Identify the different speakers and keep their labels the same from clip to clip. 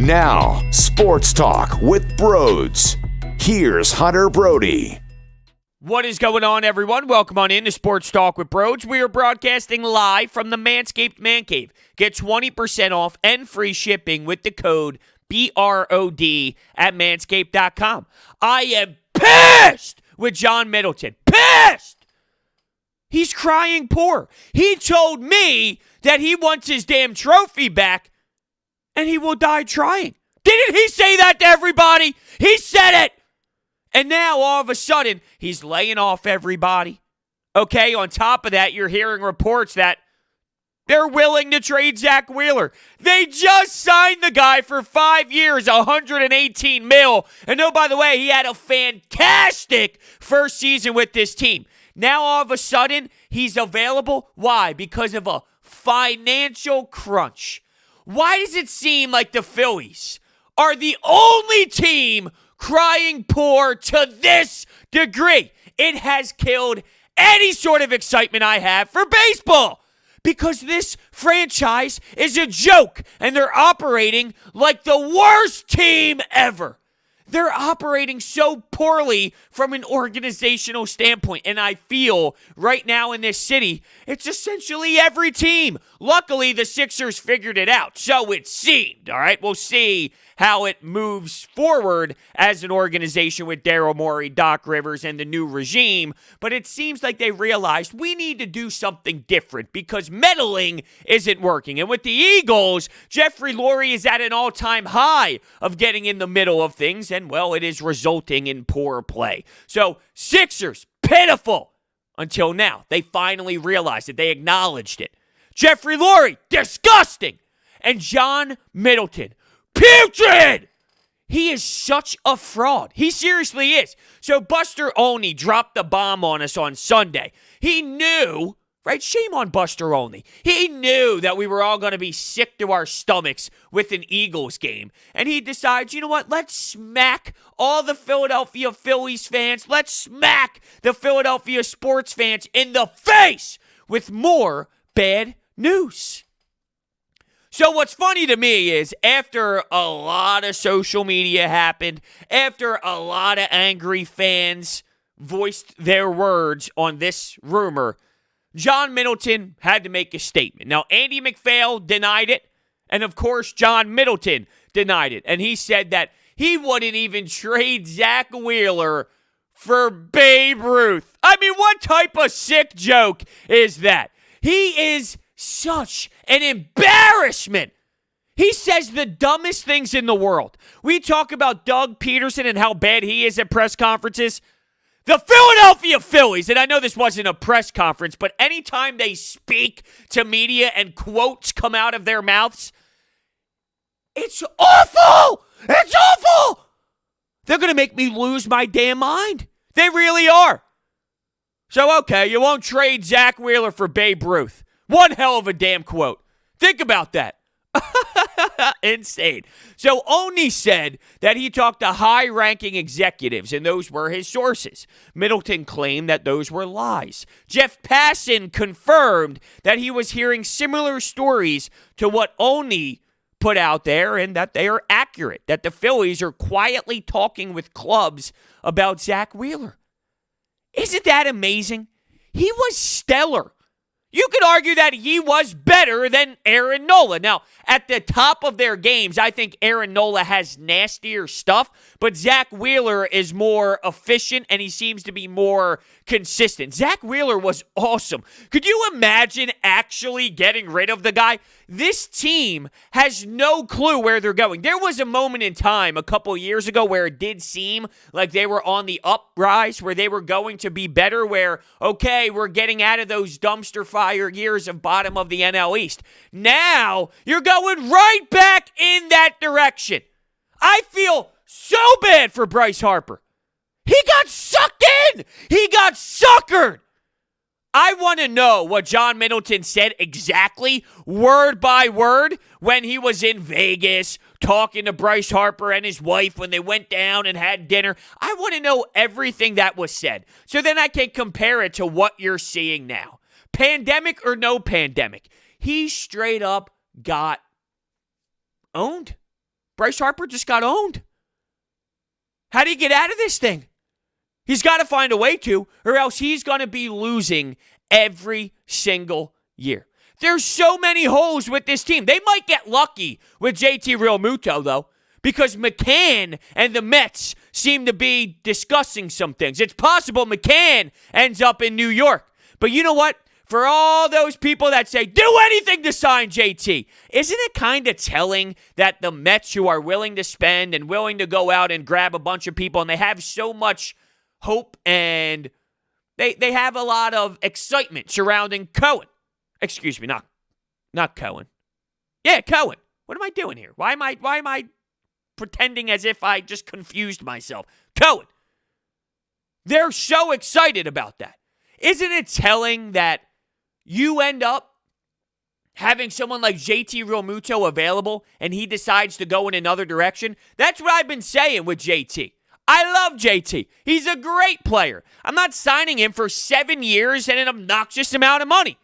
Speaker 1: Now, Sports Talk with Brodes. Here's Hunter Brody.
Speaker 2: What is going on, everyone? Welcome on in to Sports Talk with Brodes. We are broadcasting live from the Manscaped Man Cave. Get 20% off and free shipping with the code BROD at manscaped.com. I am pissed with John Middleton. Pissed! He's crying poor. He told me that he wants his damn trophy back, and he will die trying. Didn't he say that to everybody? He said it! And now, all of a sudden, he's laying off everybody. Okay, on top of that, you're hearing reports that they're willing to trade Zack Wheeler. They just signed the guy for 5 years, $118 million. And oh, by the way, he had a fantastic first season with this team. Now, all of a sudden, he's available. Why? Because of a financial crunch. Why does it seem like the Phillies are the only team crying poor to this degree? It has killed any sort of excitement I have for baseball because this franchise is a joke and they're operating like the worst team ever. They're operating so poorly from an organizational standpoint, and I feel right now in this city, it's essentially every team. Luckily, the Sixers figured it out, so it seemed, all right? We'll see how it moves forward as an organization with Daryl Morey, Doc Rivers, and the new regime, but it seems like they realized we need to do something different because meddling isn't working. And with the Eagles, Jeffrey Lurie is at an all-time high of getting in the middle of things, and, well, it is resulting in poor play. So, Sixers, pitiful until now. They finally realized it. They acknowledged it. Jeffrey Lurie, disgusting. And John Middleton, putrid! He is such a fraud. He seriously is. So Buster Olney dropped the bomb on us on Sunday. He knew, right? Shame on Buster Olney. He knew that we were all going to be sick to our stomachs with an Eagles game. And he decides, you know what? Let's smack all the Philadelphia Phillies fans. Let's smack the Philadelphia sports fans in the face with more bad news. So what's funny to me is after a lot of social media happened, after a lot of angry fans voiced their words on this rumor, John Middleton had to make a statement. Now, Andy McPhail denied it, and of course, John Middleton denied it. And he said that he wouldn't even trade Zack Wheeler for Babe Ruth. I mean, what type of sick joke is that? He is such an embarrassment. He says the dumbest things in the world. We talk about Doug Peterson and how bad he is at press conferences. The Philadelphia Phillies, and I know this wasn't a press conference, but anytime they speak to media and quotes come out of their mouths, it's awful! It's awful! They're going to make me lose my damn mind. They really are. So, okay, you won't trade Zack Wheeler for Babe Ruth. One hell of a damn quote. Think about that. Insane. So Oney said that he talked to high-ranking executives, and those were his sources. Middleton claimed that those were lies. Jeff Passan confirmed that he was hearing similar stories to what Oney put out there and that they are accurate, that the Phillies are quietly talking with clubs about Zack Wheeler. Isn't that amazing? He was stellar. You could argue that he was better than Aaron Nola. Now, at the top of their games, I think Aaron Nola has nastier stuff, but Zack Wheeler is more efficient and he seems to be more consistent. Zack Wheeler was awesome. Could you imagine actually getting rid of the guy? This team has no clue where they're going. There was a moment in time a couple years ago where it did seem like they were on the uprise, where they were going to be better, where, okay, we're getting out of those dumpster fire years of bottom of the NL East. Now, you're going right back in that direction. I feel so bad for Bryce Harper. He got sucked in. He got suckered. I want to know what John Middleton said exactly, word by word, when he was in Vegas talking to Bryce Harper and his wife when they went down and had dinner. I want to know everything that was said, so then I can compare it to what you're seeing now. Pandemic or no pandemic, he straight up got owned. Bryce Harper just got owned. How do you get out of this thing? He's got to find a way to, or else he's going to be losing every single year. There's so many holes with this team. They might get lucky with JT Realmuto, though, because McCann and the Mets seem to be discussing some things. It's possible McCann ends up in New York. But you know what? For all those people that say, do anything to sign JT, isn't it kind of telling that the Mets, who are willing to spend and willing to go out and grab a bunch of people, and they have so much hope and they have a lot of excitement surrounding Cohen. Excuse me, not Cohen. Yeah, Cohen. What am I doing here? Why am I pretending as if I just confused myself? Cohen. They're so excited about that. Isn't it telling that you end up having someone like JT Realmuto available and he decides to go in another direction? That's what I've been saying with JT. I love JT. He's a great player. I'm not signing him for 7 years and an obnoxious amount of money.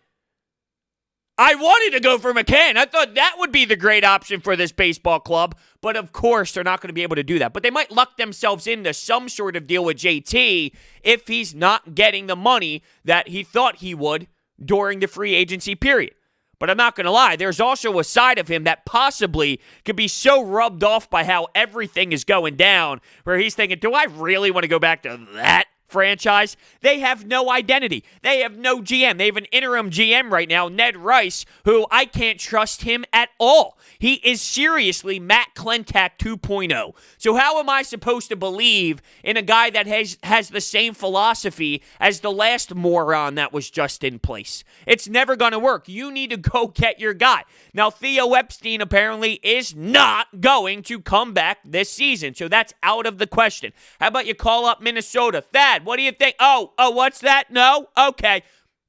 Speaker 2: I wanted to go for McCann. I thought that would be the great option for this baseball club. But of course, they're not going to be able to do that. But they might luck themselves into some sort of deal with JT if he's not getting the money that he thought he would during the free agency period. But I'm not going to lie, there's also a side of him that possibly could be so rubbed off by how everything is going down, where he's thinking, do I really want to go back to that franchise? They have no identity. They have no GM. They have an interim GM right now, Ned Rice, who I can't trust him at all. He is seriously Matt Klentak 2.0. So how am I supposed to believe in a guy that has the same philosophy as the last moron that was just in place? It's never going to work. You need to go get your guy. Now, Theo Epstein apparently is not going to come back this season, so that's out of the question. How about you call up Minnesota? Thad, what do you think? Oh, what's that? No? Okay.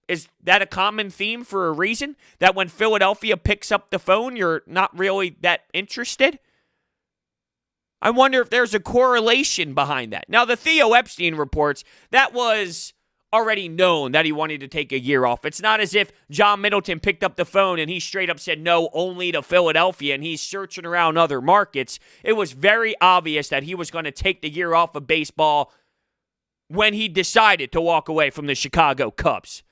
Speaker 2: Is that a common theme for a reason? That when Philadelphia picks up the phone, you're not really that interested? I wonder if there's a correlation behind that. Now, the Theo Epstein reports, that was already known that he wanted to take a year off. It's not as if John Middleton picked up the phone and he straight up said no only to Philadelphia and he's searching around other markets. It was very obvious that he was going to take the year off of baseball when he decided to walk away from the Chicago Cubs.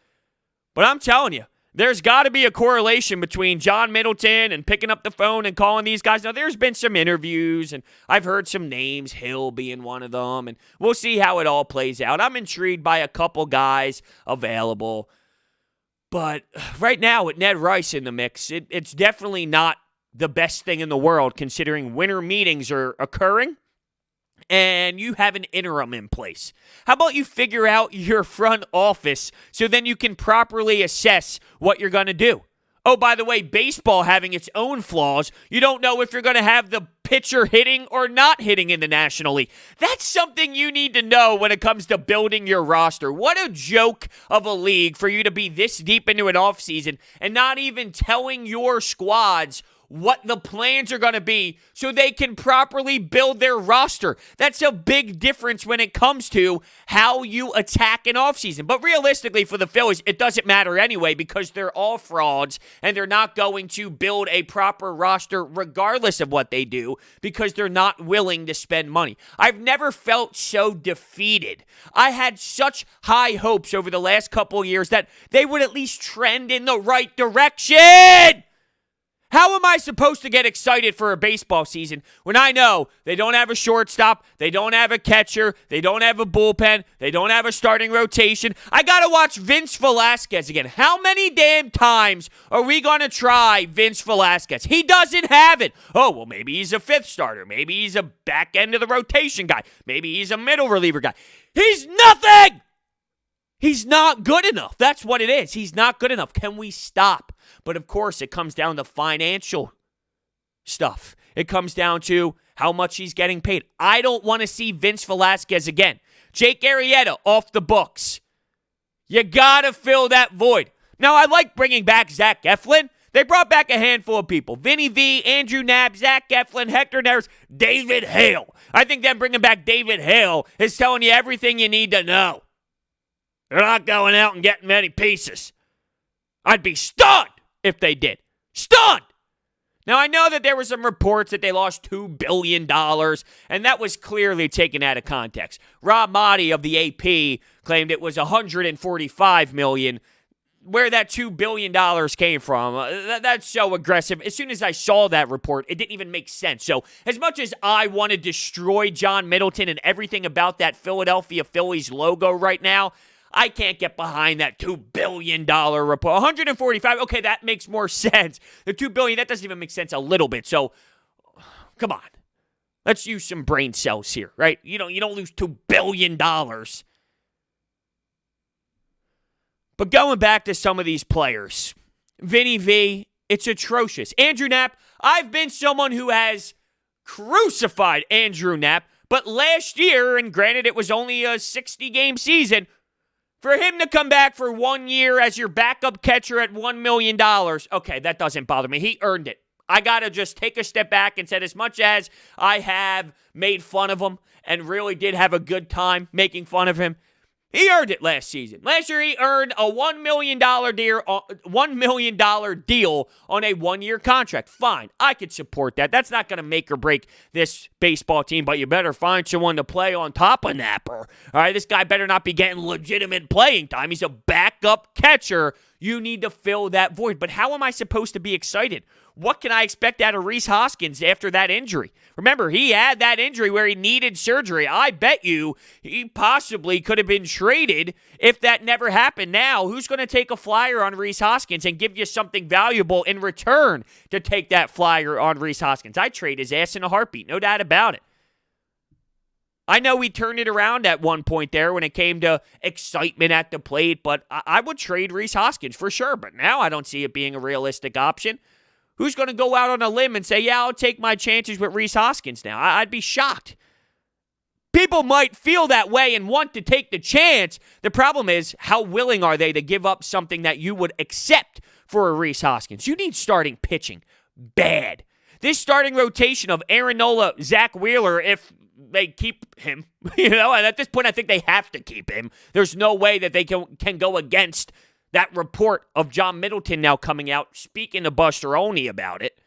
Speaker 2: But I'm telling you, there's got to be a correlation between John Middleton and picking up the phone and calling these guys. Now, there's been some interviews, and I've heard some names, Hill being one of them, and we'll see how it all plays out. I'm intrigued by a couple guys available. But right now, with Ned Rice in the mix, it's definitely not the best thing in the world, considering winter meetings are occurring and you have an interim in place. How about you figure out your front office so then you can properly assess what you're going to do? Oh, by the way, baseball having its own flaws. You don't know if you're going to have the pitcher hitting or not hitting in the National League. That's something you need to know when it comes to building your roster. What a joke of a league for you to be this deep into an offseason and not even telling your squads what the plans are going to be so they can properly build their roster. That's a big difference when it comes to how you attack an offseason. But realistically, for the Phillies, it doesn't matter anyway because they're all frauds and they're not going to build a proper roster regardless of what they do because they're not willing to spend money. I've never felt so defeated. I had such high hopes over the last couple of years that they would at least trend in the right direction. How am I supposed to get excited for a baseball season when I know they don't have a shortstop, they don't have a catcher, they don't have a bullpen, they don't have a starting rotation? I got to watch Vince Velasquez again. How many damn times are we going to try Vince Velasquez? He doesn't have it. Oh, well, maybe he's a fifth starter. Maybe he's a back end of the rotation guy. Maybe he's a middle reliever guy. He's nothing! He's not good enough. That's what it is. He's not good enough. Can we stop? But of course, it comes down to financial stuff. It comes down to how much he's getting paid. I don't want to see Vince Velasquez again. Jake Arrieta off the books. You got to fill that void. Now, I like bringing back Zack Eflin. They brought back a handful of people. Vinny V, Andrew Knapp, Zack Eflin, Hector Neris, David Hale. I think them bringing back David Hale is telling you everything you need to know. They're not going out and getting many pieces. I'd be stunned if they did. Stunned! Now, I know that there were some reports that they lost $2 billion, and that was clearly taken out of context. Rob Motti of the AP claimed it was $145 million. Where that $2 billion came from, that's so aggressive. As soon as I saw that report, it didn't even make sense. So as much as I want to destroy John Middleton and everything about that Philadelphia Phillies logo right now, I can't get behind that $2 billion report. 145, okay, that makes more sense. The $2 billion, that doesn't even make sense a little bit. So, come on. Let's use some brain cells here, right? You don't lose $2 billion. But going back to some of these players, Vinny V, it's atrocious. Andrew Knapp, I've been someone who has crucified Andrew Knapp, but last year, and granted it was only a 60-game season, for him to come back for 1 year as your backup catcher at $1 million, okay, that doesn't bother me. He earned it. I got to just take a step back and said, as much as I have made fun of him and really did have a good time making fun of him, he earned it last season. Last year, he earned a $1 million deal on a 1-year contract. Fine, I could support that. That's not going to make or break this baseball team, but you better find someone to play on top of Napper. All right, this guy better not be getting legitimate playing time. He's a backup catcher. You need to fill that void. But how am I supposed to be excited? What can I expect out of Rhys Hoskins after that injury? Remember, he had that injury where he needed surgery. I bet you he possibly could have been traded if that never happened. Now, who's going to take a flyer on Rhys Hoskins and give you something valuable in return to take that flyer on Rhys Hoskins? I'd trade his ass in a heartbeat, no doubt about it. I know he turned it around at one point there when it came to excitement at the plate, but I would trade Rhys Hoskins for sure. But now I don't see it being a realistic option. Who's going to go out on a limb and say, yeah, I'll take my chances with Rhys Hoskins now? I'd be shocked. People might feel that way and want to take the chance. The problem is, how willing are they to give up something that you would accept for a Rhys Hoskins? You need starting pitching. Bad. This starting rotation of Aaron Nola, Zack Wheeler, if they keep him, and at this point I think they have to keep him. There's no way that they can go against that report of John Middleton now coming out, speaking to Buster Olney about it.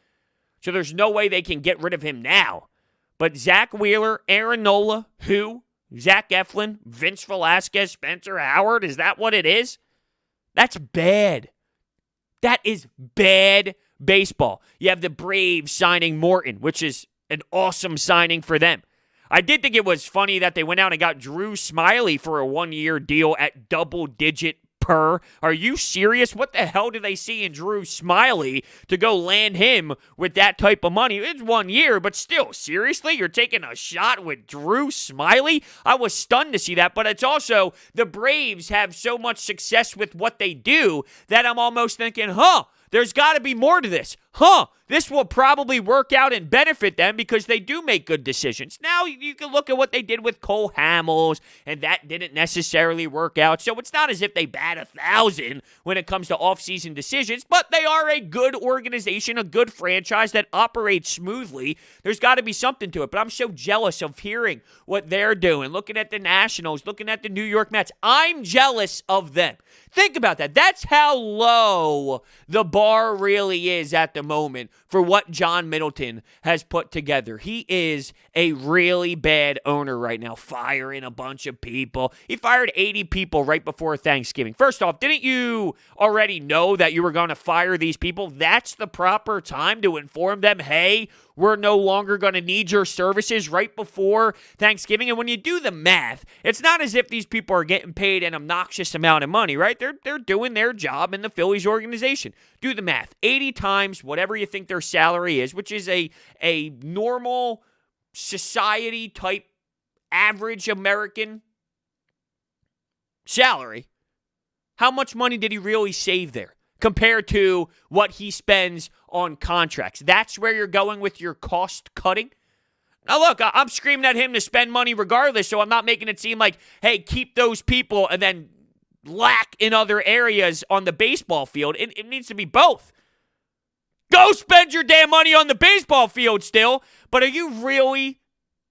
Speaker 2: So there's no way they can get rid of him now. But Zack Wheeler, Aaron Nola, Zach Eflin, Vince Velasquez, Spencer Howard, is that what it is? That's bad. That is bad baseball. You have the Braves signing Morton, which is an awesome signing for them. I did think it was funny that they went out and got Drew Smyly for a 1-year deal at double-digit per. Are you serious? What the hell do they see in Drew Smyly to go land him with that type of money? It's 1 year, but still, seriously? You're taking a shot with Drew Smyly? I was stunned to see that, but it's also the Braves have so much success with what they do that I'm almost thinking, there's got to be more to this. This will probably work out and benefit them because they do make good decisions. Now, you can look at what they did with Cole Hamels, and that didn't necessarily work out. So it's not as if they bat 1,000 when it comes to offseason decisions, but they are a good organization, a good franchise that operates smoothly. There's got to be something to it, but I'm so jealous of hearing what they're doing, looking at the Nationals, looking at the New York Mets. I'm jealous of them. Think about that. That's how low the bar really is at the moment for what John Middleton has put together. He is a really bad owner right now, firing a bunch of people. He fired 80 people right before Thanksgiving. First off, didn't you already know that you were going to fire these people? That's the proper time to inform them, hey, we're no longer going to need your services right before Thanksgiving. And when you do the math, it's not as if these people are getting paid an obnoxious amount of money, right? They're doing their job in the Phillies organization. Do the math. 80 times whatever you think their salary is, which is a normal society type average American salary. How much money did he really save there compared to what he spends on contracts? That's where you're going with your cost cutting. Now, look, I'm screaming at him to spend money regardless, so I'm not making it seem like, hey, keep those people and then lack in other areas on the baseball field. It needs to be both. Go spend your damn money on the baseball field still, but are you really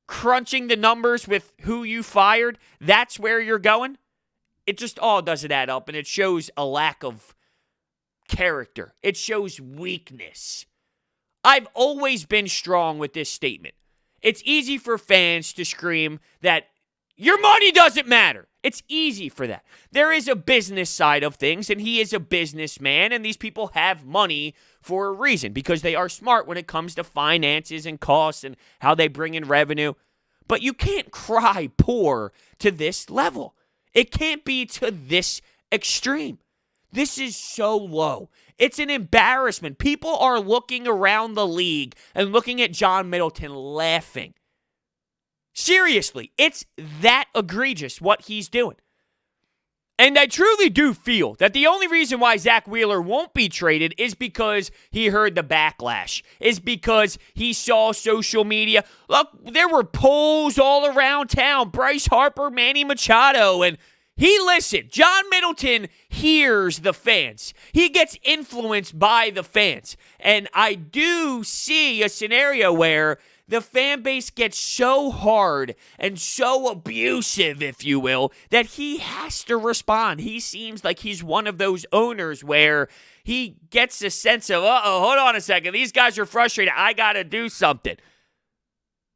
Speaker 2: crunching the numbers with who you fired? That's where you're going? It just all doesn't add up, and it shows a lack of character. It shows weakness. I've always been strong with this statement. It's easy for fans to scream that your money doesn't matter. It's easy for that. There is a business side of things, and he is a businessman, and these people have money for a reason because they are smart when it comes to finances and costs and how they bring in revenue. But you can't cry poor to this level. It can't be to this extreme. This is so low. It's an embarrassment. People are looking around the league and looking at John Middleton laughing. Seriously, it's that egregious what he's doing. And I truly do feel that the only reason why Zack Wheeler won't be traded is because he heard the backlash, is because he saw social media. Look, there were polls all around town. Bryce Harper, Manny Machado, and he listened. John Middleton hears the fans. He gets influenced by the fans. And I do see a scenario where the fan base gets so hard and so abusive, if you will, that he has to respond. He seems like he's one of those owners where he gets a sense of, hold on a second, these guys are frustrated. I got to do something.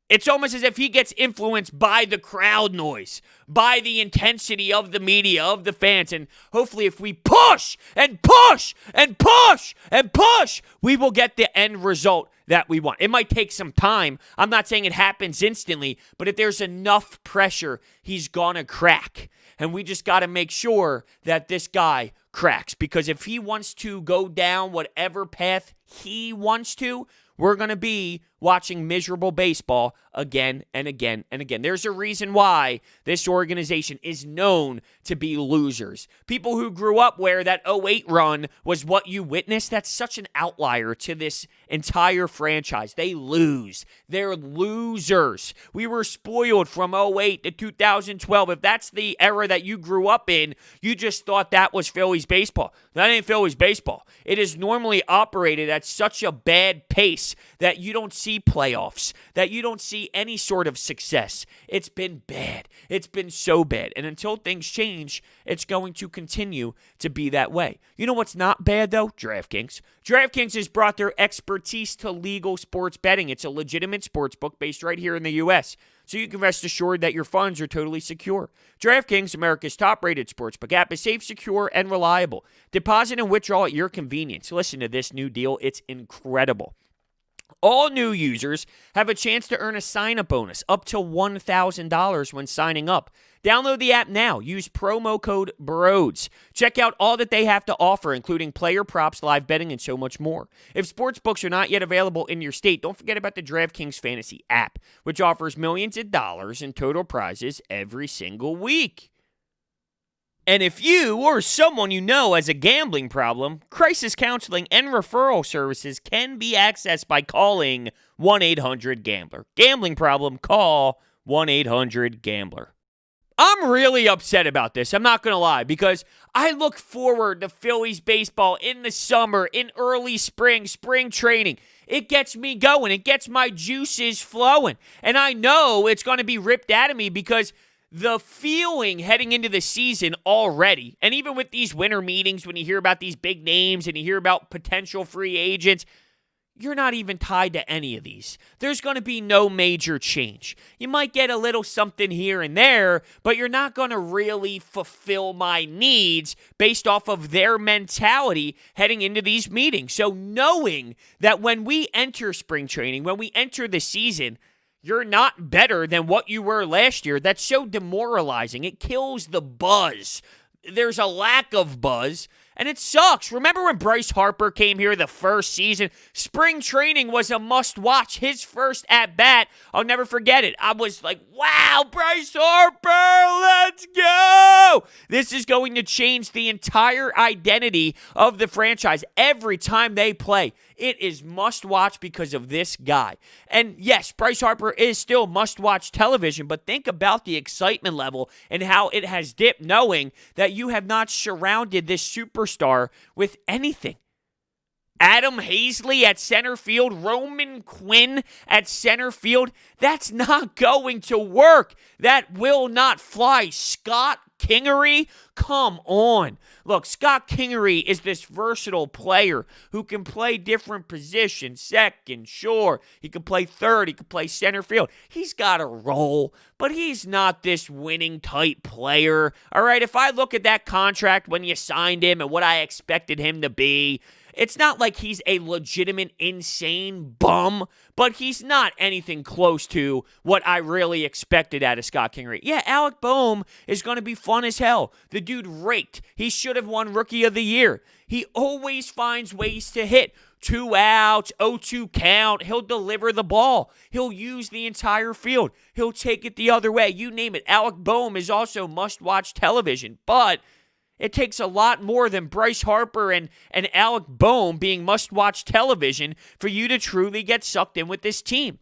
Speaker 2: It's almost as if he gets influenced by the crowd noise, by the intensity of the media, of the fans. And hopefully if we push and push and push and push, we will get the end result that we want. It might take some time. I'm not saying it happens instantly, but if there's enough pressure, he's gonna crack. And we just got to make sure that this guy cracks. Because if he wants to go down whatever path he wants to, we're going to be watching miserable baseball again and again and again. There's a reason why this organization is known to be losers. People who grew up where that '08 run was what you witnessed, that's such an outlier to this entire franchise. They lose. They're losers. We were spoiled from '08 to 2012. If that's the era that you grew up in, you just thought that was Phillies baseball. That ain't Phillies baseball. It is normally operated at such a bad pace that you don't see playoffs, that you don't see any sort of success. It's been bad. It's been so bad. And until things change, it's going to continue to be that way. You know what's not bad, though? DraftKings. DraftKings has brought their expertise to legal sports betting. It's a legitimate sports book based right here in the U.S., so you can rest assured that your funds are totally secure. DraftKings, America's top-rated sportsbook app, is safe, secure, and reliable. Deposit and withdraw at your convenience. Listen to this new deal. It's incredible. All new users have a chance to earn a sign-up bonus up to $1,000 when signing up. Download the app now. Use promo code BRODES. Check out all that they have to offer, including player props, live betting, and so much more. If sportsbooks are not yet available in your state, don't forget about the DraftKings Fantasy app, which offers millions of dollars in total prizes every single week. And if you or someone you know has a gambling problem, crisis counseling and referral services can be accessed by calling 1-800-GAMBLER. Gambling problem, call 1-800-GAMBLER. I'm really upset about this, I'm not going to lie, because I look forward to Phillies baseball in the summer, in early spring training. It gets me going. It gets my juices flowing. And I know it's going to be ripped out of me because the feeling heading into the season already, and even with these winter meetings, when you hear about these big names and you hear about potential free agents, you're not even tied to any of these. There's going to be no major change. You might get a little something here and there, but you're not going to really fulfill my needs based off of their mentality heading into these meetings. So knowing that when we enter spring training, when we enter the season, you're not better than what you were last year, that's so demoralizing. It kills the buzz. There's a lack of buzz, and it sucks. Remember when Bryce Harper came here the first season? Spring training was a must-watch. His first at-bat, I'll never forget it. I was like, wow, Bryce Harper, let's go! This is going to change the entire identity of the franchise every time they play. It is must-watch because of this guy. And yes, Bryce Harper is still must-watch television, but think about the excitement level and how it has dipped knowing that you have not surrounded this superstar with anything. Adam Hazley at center field, Roman Quinn at center field, that's not going to work. That will not fly. Scott Kingery? Come on. Look, Scott Kingery is this versatile player who can play different positions, second, sure. He can play third. He can play center field. He's got a role, but he's not this winning type player. All right, if I look at that contract when you signed him and what I expected him to be, it's not like he's a legitimate, insane bum, but he's not anything close to what I really expected out of Scott Kingery. Yeah, Alec Boehm is going to be fun as hell. The dude raked. He should have won Rookie of the Year. He always finds ways to hit. 2 outs, 0-2 count. He'll deliver the ball. He'll use the entire field. He'll take it the other way. You name it. Alec Boehm is also must-watch television, but it takes a lot more than Bryce Harper and Alec Boehm being must-watch television for you to truly get sucked in with this team.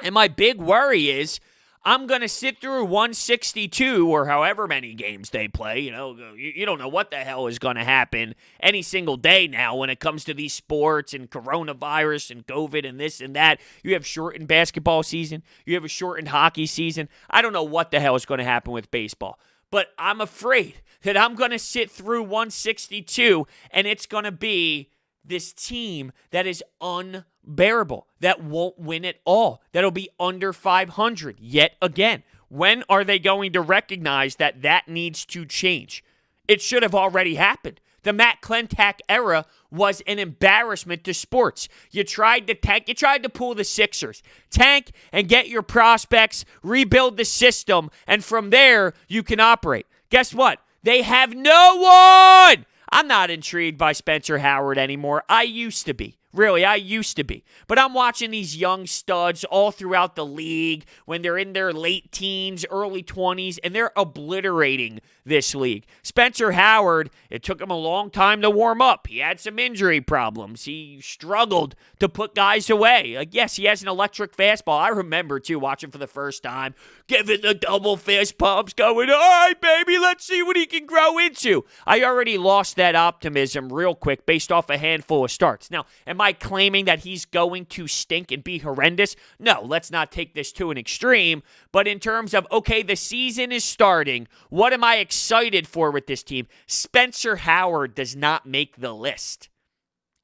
Speaker 2: And my big worry is I'm going to sit through 162 or however many games they play. You don't know what the hell is going to happen any single day now when it comes to these sports and coronavirus and COVID and this and that. You have shortened basketball season. You have a shortened hockey season. I don't know what the hell is going to happen with baseball. But I'm afraid that I'm going to sit through 162 and it's going to be this team that is unbearable, that won't win at all, that'll be under 500 yet again. When are they going to recognize that that needs to change? It should have already happened. The Matt Klentak era was an embarrassment to sports. You tried to tank. You tried to pull the Sixers. Tank and get your prospects, rebuild the system, and from there, you can operate. Guess what? They have no one! I'm not intrigued by Spencer Howard anymore. I used to be. Really, I used to be. But I'm watching these young studs all throughout the league when they're in their late teens, early 20s, and they're obliterating this league. Spencer Howard, it took him a long time to warm up. He had some injury problems. He struggled to put guys away. Yes, he has an electric fastball. I remember, too, watching for the first time, giving the double fist pumps, going, all right, baby, let's see what he can grow into. I already lost that optimism real quick based off a handful of starts. Now, am I claiming that he's going to stink and be horrendous? No, let's not take this to an extreme. But in terms of, okay, the season is starting. What am I excited for with this team? Spencer Howard does not make the list.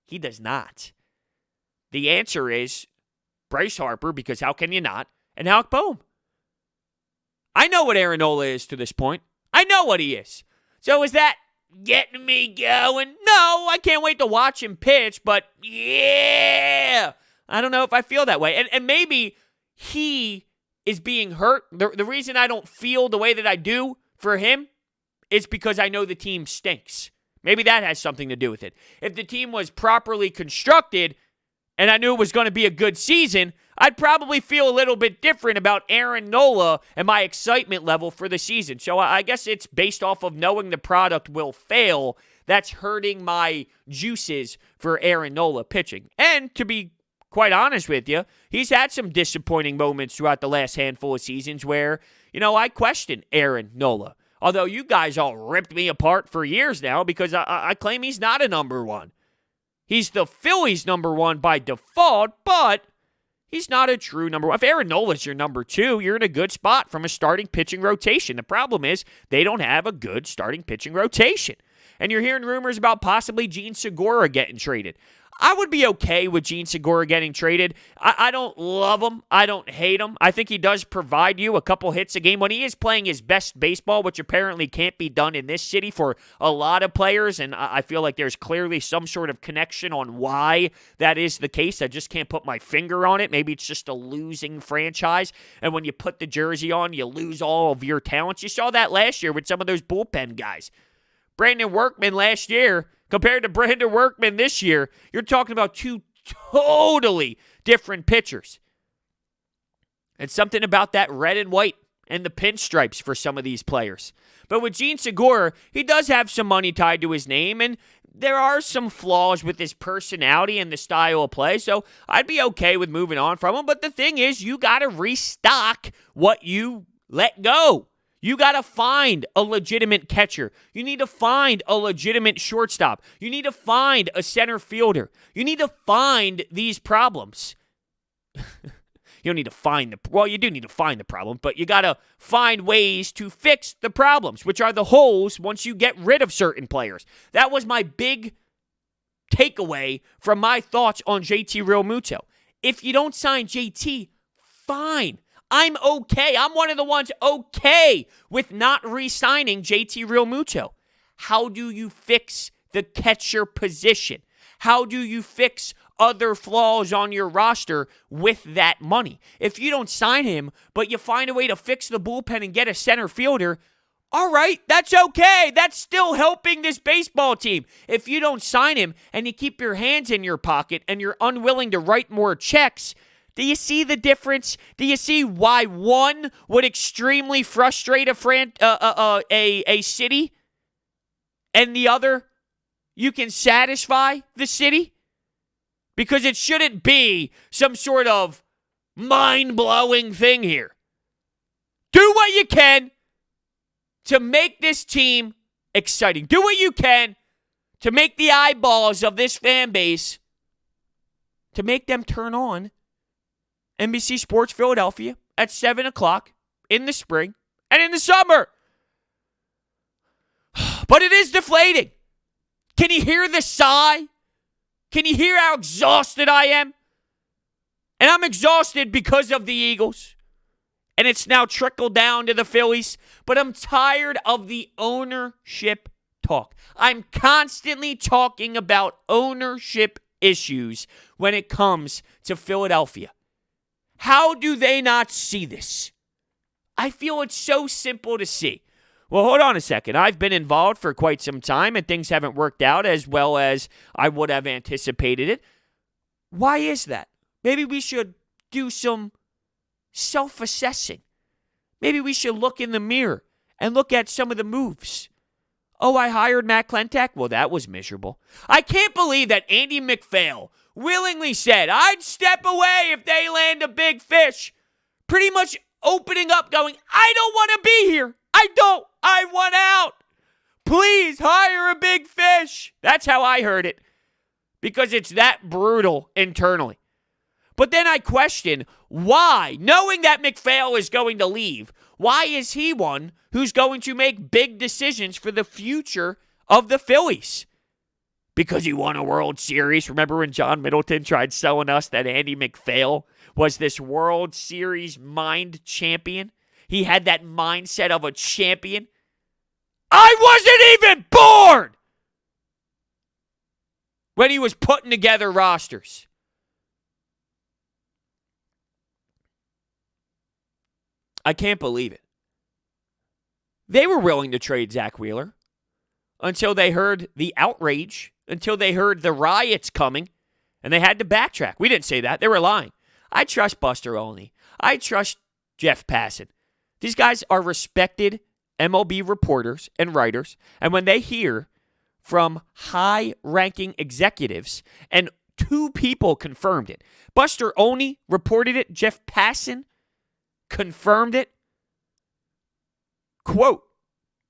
Speaker 2: He does not. The answer is Bryce Harper, because how can you not? And Alec Boehm. I know what Aaron Nola is to this point. I know what he is. So is that getting me going? No, I can't wait to watch him pitch, but yeah, I don't know if I feel that way. And maybe he is being hurt. The reason I don't feel the way that I do for him is because I know the team stinks. Maybe that has something to do with it. If the team was properly constructed and I knew it was going to be a good season, I'd probably feel a little bit different about Aaron Nola and my excitement level for the season. So I guess it's based off of knowing the product will fail. That's hurting my juices for Aaron Nola pitching. And to be quite honest with you, he's had some disappointing moments throughout the last handful of seasons where, I question Aaron Nola. Although you guys all ripped me apart for years now because I claim he's not a number one. He's the Phillies' number one by default, but he's not a true number one. If Aaron Nola's your number two, you're in a good spot from a starting pitching rotation. The problem is they don't have a good starting pitching rotation. And you're hearing rumors about possibly Gene Segura getting traded. I would be okay with Gene Segura getting traded. I don't love him. I don't hate him. I think he does provide you a couple hits a game when he is playing his best baseball, which apparently can't be done in this city for a lot of players, and I feel like there's clearly some sort of connection on why that is the case. I just can't put my finger on it. Maybe it's just a losing franchise, and when you put the jersey on, you lose all of your talents. You saw that last year with some of those bullpen guys. Brandon Workman last year compared to Brandon Workman this year, you're talking about two totally different pitchers. And something about that red and white and the pinstripes for some of these players. But with Gene Segura, he does have some money tied to his name, and there are some flaws with his personality and the style of play, so I'd be okay with moving on from him. But the thing is, you got to restock what you let go. You got to find a legitimate catcher. You need to find a legitimate shortstop. You need to find a center fielder. You need to find these problems. You don't need to find you do need to find the problem, but you got to find ways to fix the problems, which are the holes once you get rid of certain players. That was my big takeaway from my thoughts on JT Realmuto. If you don't sign JT, fine. I'm okay. I'm one of the ones okay with not re-signing JT Realmuto. How do you fix the catcher position? How do you fix other flaws on your roster with that money? If you don't sign him, but you find a way to fix the bullpen and get a center fielder, all right, that's okay. That's still helping this baseball team. If you don't sign him and you keep your hands in your pocket and you're unwilling to write more checks, do you see the difference? Do you see why one would extremely frustrate a city and the other you can satisfy the city? Because it shouldn't be some sort of mind-blowing thing here. Do what you can to make this team exciting. Do what you can to make the eyeballs of this fan base, to make them turn on NBC Sports Philadelphia at 7 o'clock in the spring and in the summer. But it is deflating. Can you hear the sigh? Can you hear how exhausted I am? And I'm exhausted because of the Eagles. And it's now trickled down to the Phillies. But I'm tired of the ownership talk. I'm constantly talking about ownership issues when it comes to Philadelphia. How do they not see this? I feel it's so simple to see. Well, hold on a second. I've been involved for quite some time and things haven't worked out as well as I would have anticipated it. Why is that? Maybe we should do some self-assessing. Maybe we should look in the mirror and look at some of the moves. Oh, I hired Matt Klentak? Well, that was miserable. I can't believe that Andy McPhail willingly said, I'd step away if they land a big fish. Pretty much opening up going, I don't want to be here. I don't. I want out. Please hire a big fish. That's how I heard it. Because it's that brutal internally. But then I question why, knowing that McPhail is going to leave, why is he one who's going to make big decisions for the future of the Phillies? Because he won a World Series. Remember when John Middleton tried selling us that Andy McPhail was this World Series mind champion? He had that mindset of a champion. I wasn't even born when he was putting together rosters. I can't believe it. They were willing to trade Zack Wheeler until they heard the outrage, until they heard the riots coming, and they had to backtrack. We didn't say that. They were lying. I trust Buster Olney. I trust Jeff Passan. These guys are respected MLB reporters and writers, and when they hear from high-ranking executives, and two people confirmed it. Buster Olney reported it. Jeff Passan confirmed it. Quote,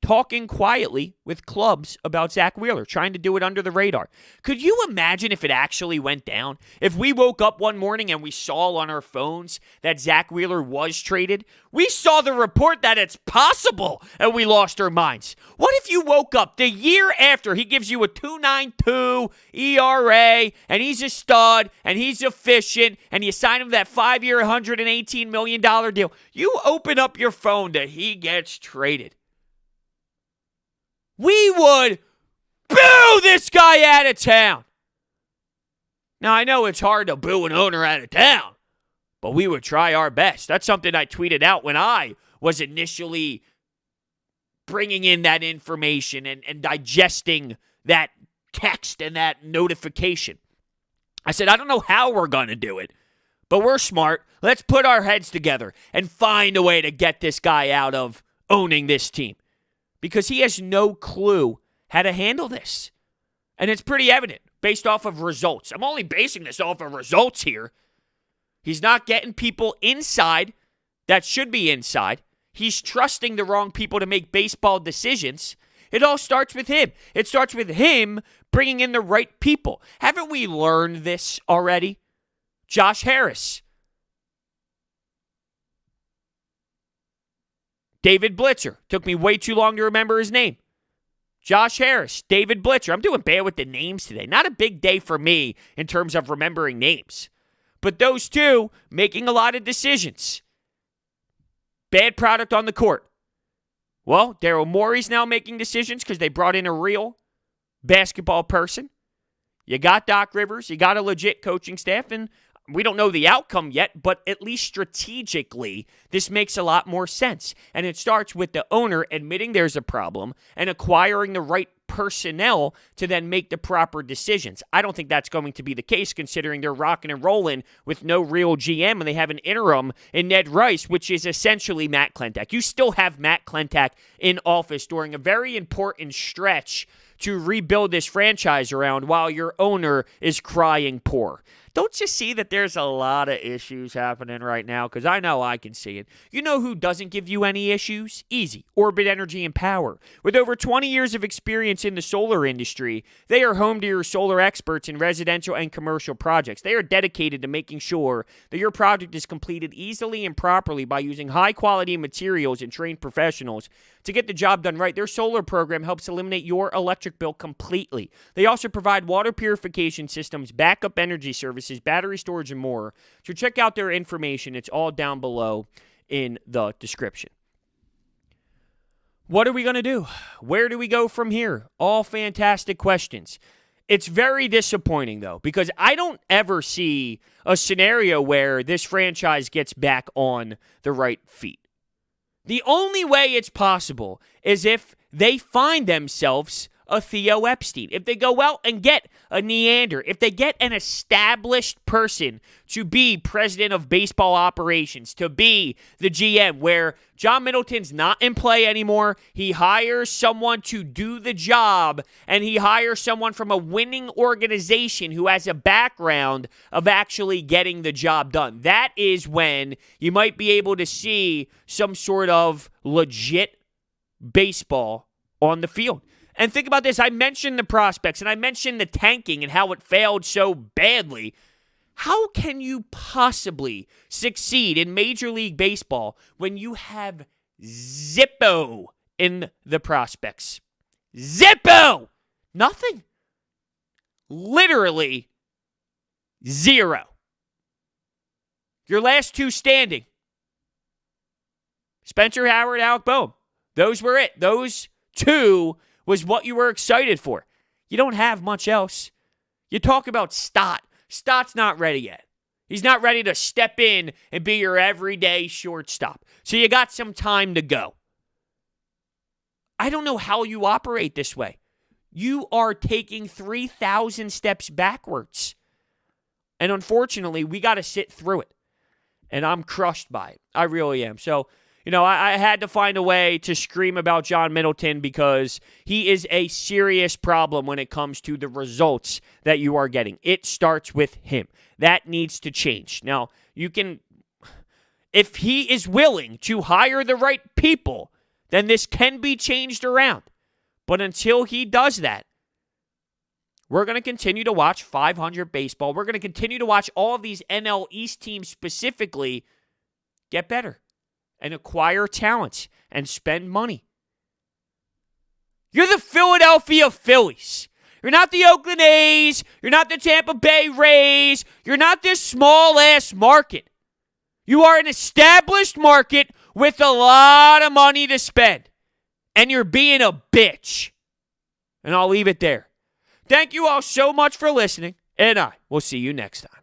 Speaker 2: talking quietly with clubs about Zack Wheeler, trying to do it under the radar. Could you imagine if it actually went down? If we woke up one morning and we saw on our phones that Zack Wheeler was traded? We saw the report that it's possible and we lost our minds. What if you woke up the year after he gives you a 2.92 ERA and he's a stud and he's efficient and you sign him that 5-year, $118 million deal? You open up your phone to he gets traded. We would boo this guy out of town. Now, I know it's hard to boo an owner out of town, but we would try our best. That's something I tweeted out when I was initially bringing in that information and digesting that text and that notification. I said, I don't know how we're going to do it, but we're smart. Let's put our heads together and find a way to get this guy out of owning this team. Because he has no clue how to handle this. And it's pretty evident based off of results. I'm only basing this off of results here. He's not getting people inside that should be inside. He's trusting the wrong people to make baseball decisions. It all starts with him. It starts with him bringing in the right people. Haven't we learned this already? Josh Harris. David Blitzer. Took me way too long to remember his name. Josh Harris, David Blitzer. I'm doing bad with the names today. Not a big day for me in terms of remembering names. But those two making a lot of decisions. Bad product on the court. Well, Daryl Morey's now making decisions because they brought in a real basketball person. You got Doc Rivers. You got a legit coaching staff. And we don't know the outcome yet, but at least strategically, this makes a lot more sense. And it starts with the owner admitting there's a problem and acquiring the right personnel to then make the proper decisions. I don't think that's going to be the case considering they're rocking and rolling with no real GM and they have an interim in Ned Rice, which is essentially Matt Klentak. You still have Matt Klentak in office during a very important stretch to rebuild this franchise around while your owner is crying poor. Don't you see that there's a lot of issues happening right now? Because I know I can see it. You know who doesn't give you any issues? Easy. Orbit Energy and Power. With over 20 years of experience in the solar industry, they are home to your solar experts in residential and commercial projects. They are dedicated to making sure that your project is completed easily and properly by using high-quality materials and trained professionals to get the job done right. Their solar program helps eliminate your electric bill completely. They also provide water purification systems, backup energy services, battery storage, and more. So check out their information. It's all down below in the description. What are we going to do? Where do we go from here? All fantastic questions. It's very disappointing, though, because I don't ever see a scenario where this franchise gets back on the right feet. The only way it's possible is if they find themselves a Theo Epstein. If they go out and get a Neander, if they get an established person to be president of baseball operations, to be the GM, where John Middleton's not in play anymore, he hires someone to do the job, and he hires someone from a winning organization who has a background of actually getting the job done. That is when you might be able to see some sort of legit baseball on the field. And think about this. I mentioned the prospects, and I mentioned the tanking and how it failed so badly. How can you possibly succeed in Major League Baseball when you have zippo in the prospects? Zippo! Nothing. Literally zero. Your last two standing. Spencer Howard, Alec Boehm. Those were it. Those two was what you were excited for. You don't have much else. You talk about Stott. Stott's not ready yet. He's not ready to step in and be your everyday shortstop. So you got some time to go. I don't know how you operate this way. You are taking 3,000 steps backwards. And unfortunately, we got to sit through it. And I'm crushed by it. I really am. So, I had to find a way to scream about John Middleton because he is a serious problem when it comes to the results that you are getting. It starts with him. That needs to change. Now, if he is willing to hire the right people, then this can be changed around. But until he does that, we're going to continue to watch 500 baseball. We're going to continue to watch all of these NL East teams specifically get better and acquire talent and spend money. You're the Philadelphia Phillies. You're not the Oakland A's. You're not the Tampa Bay Rays. You're not this small-ass market. You are an established market with a lot of money to spend. And you're being a bitch. And I'll leave it there. Thank you all so much for listening, and I will see you next time.